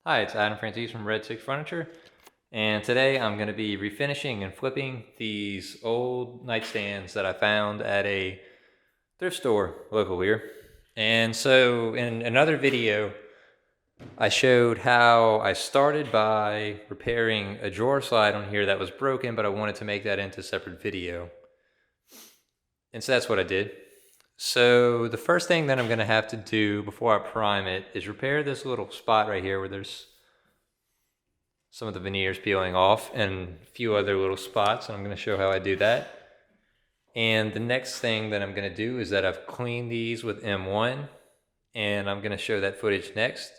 Hi, it's Adam Francis from Red 6 Furniture, and today I'm going to be refinishing and flipping these old nightstands that I found at a thrift store local here. And so in another video, I showed how I started by repairing a drawer slide on here that was broken, but I wanted to make that into a separate video. And so that's what I did. So the first thing that I'm going to have to do before I prime it is repair this little spot right here where there's some of the veneers peeling off and a few other little spots, and I'm going to show how I do that. And the next thing that I'm going to do is that I've cleaned these with M1, and I'm going to show that footage next.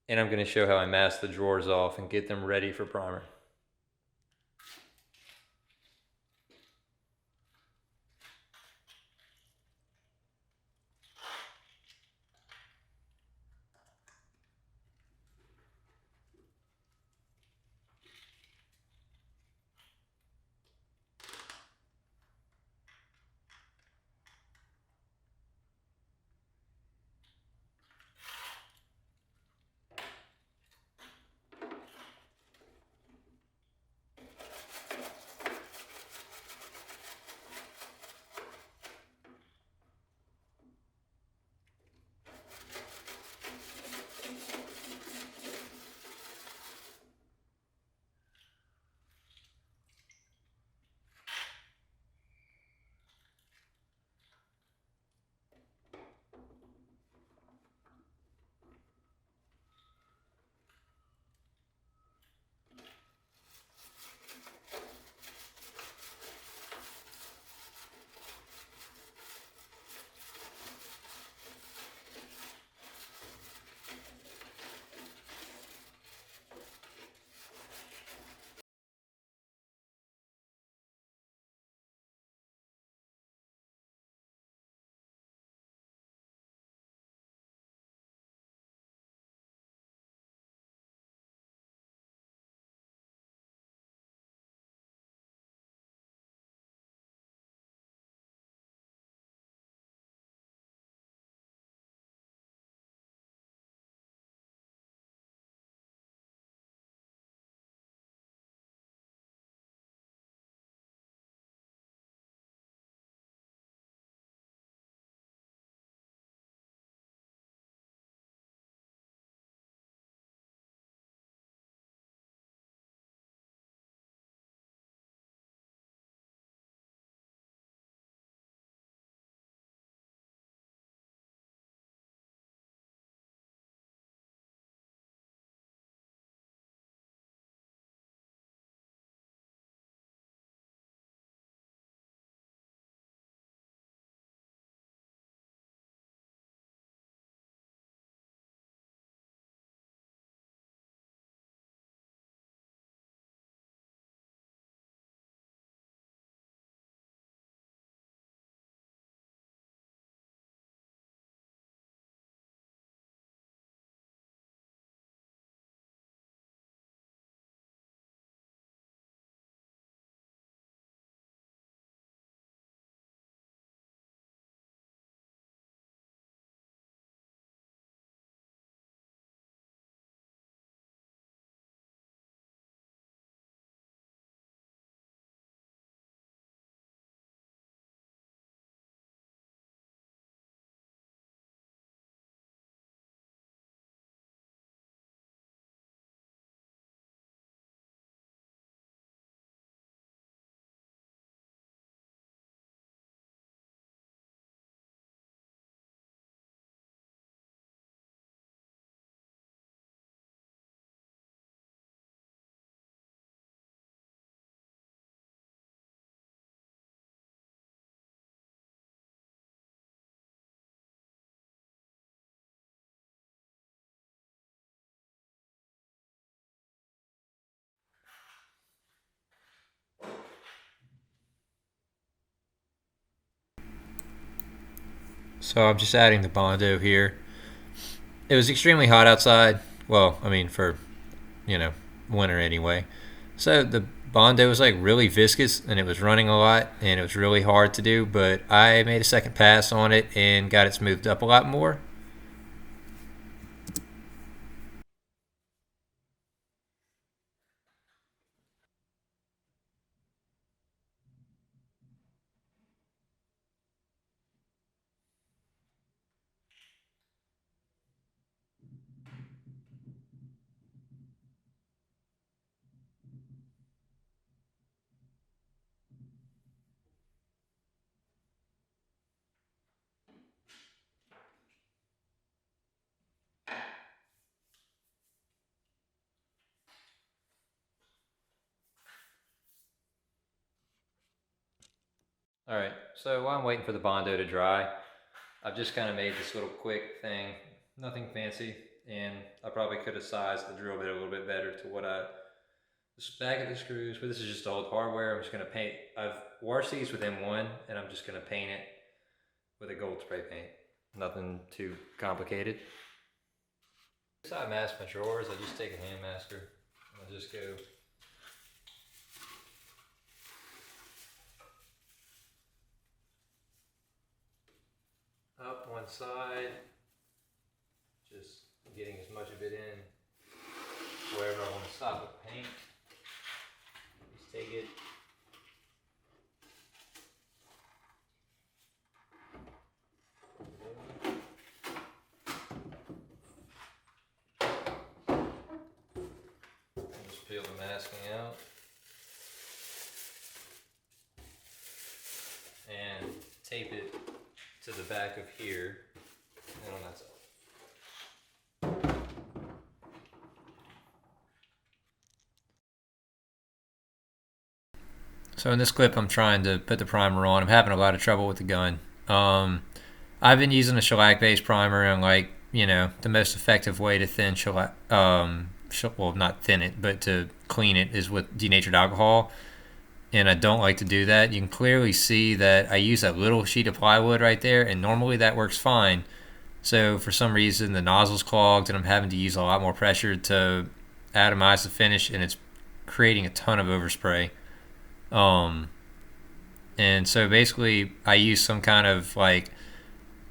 And I'm going to show how I mask the drawers off and get them ready for primer. So I'm just adding the Bondo here. It was extremely hot outside. Well, I mean for, you know, winter anyway. So the Bondo was like really viscous and it was running a lot and it was really hard to do, but I made a second pass on it and got it smoothed up a lot more. All right, so while I'm waiting for the Bondo to dry, I've just kind of made this little quick thing, nothing fancy, and I probably could have sized the drill bit a little bit better to what this back of the screws, but this is just old hardware. I'm just gonna paint, I've washed these with M1, and I'm just gonna paint it with a gold spray paint. Nothing too complicated. So I mask my drawers, I just take a hand masker, and I just go up one side, just getting as much of it in wherever I want to stop with paint. Just take it. And just peel the masking out. And tape it to the back of here and on that side. So in this clip, I'm trying to put the primer on. I'm having a lot of trouble with the gun. I've been using a shellac-based primer, and the most effective way to thin shellac, well, not thin it, but to clean it is with denatured alcohol. And I don't like to do that. You can clearly see that I use that little sheet of plywood right there, and normally that works fine. So for some reason, the nozzle's clogged, and I'm having to use a lot more pressure to atomize the finish, and it's creating a ton of overspray. And so basically, I use some kind of like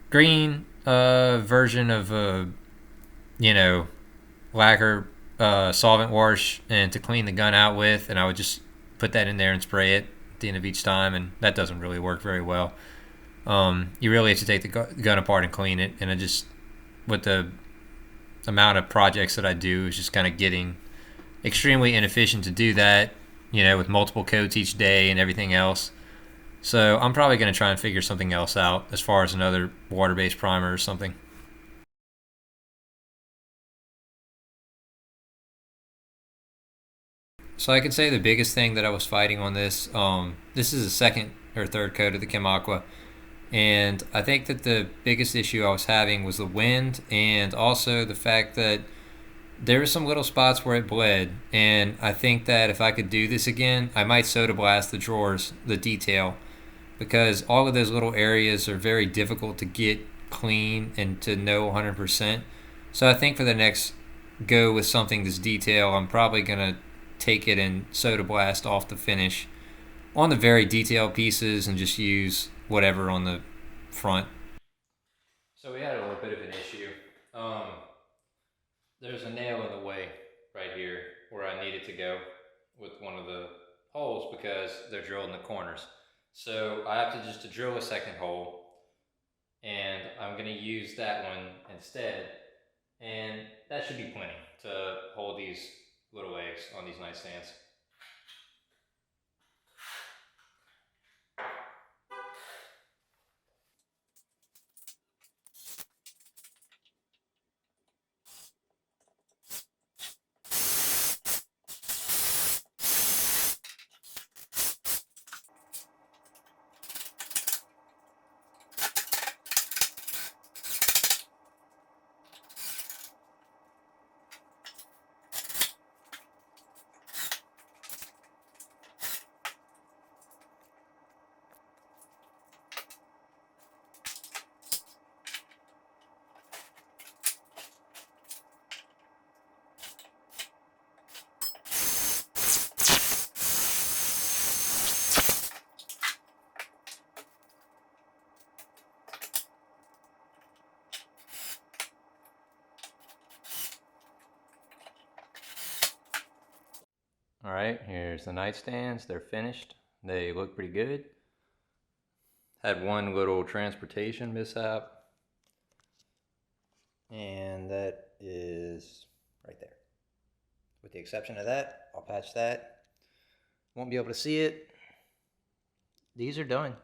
green version of lacquer solvent wash and to clean the gun out with, and I would just put that in there and spray it at the end of each time, and that doesn't really work very well. You really have to take the gun apart and clean it, and with the amount of projects that I do, is just kind of getting extremely inefficient to do that, with multiple coats each day and everything else. So I'm probably going to try and figure something else out as far as another water-based primer or something. So I could say the biggest thing that I was fighting on this is the second or third coat of the Chem Aqua. And I think that the biggest issue I was having was the wind, and also the fact that there were some little spots where it bled. And I think that if I could do this again, I might soda blast the drawers, the detail, because all of those little areas are very difficult to get clean and to know 100%. So I think for the next go with something this detail, I'm probably going to take it and soda blast off the finish on the very detailed pieces and just use whatever on the front. So we had a little bit of an issue. There's a nail in the way right here where I needed to go with one of the holes because they're drilled in the corners. So I have to drill a second hole, and I'm going to use that one instead, and that should be plenty to hold these little legs on these nightstands. All right, here's the nightstands. They're finished. They look pretty good. Had one little transportation mishap, and that is right there. With the exception of that, I'll patch that. Won't be able to see it. These are done.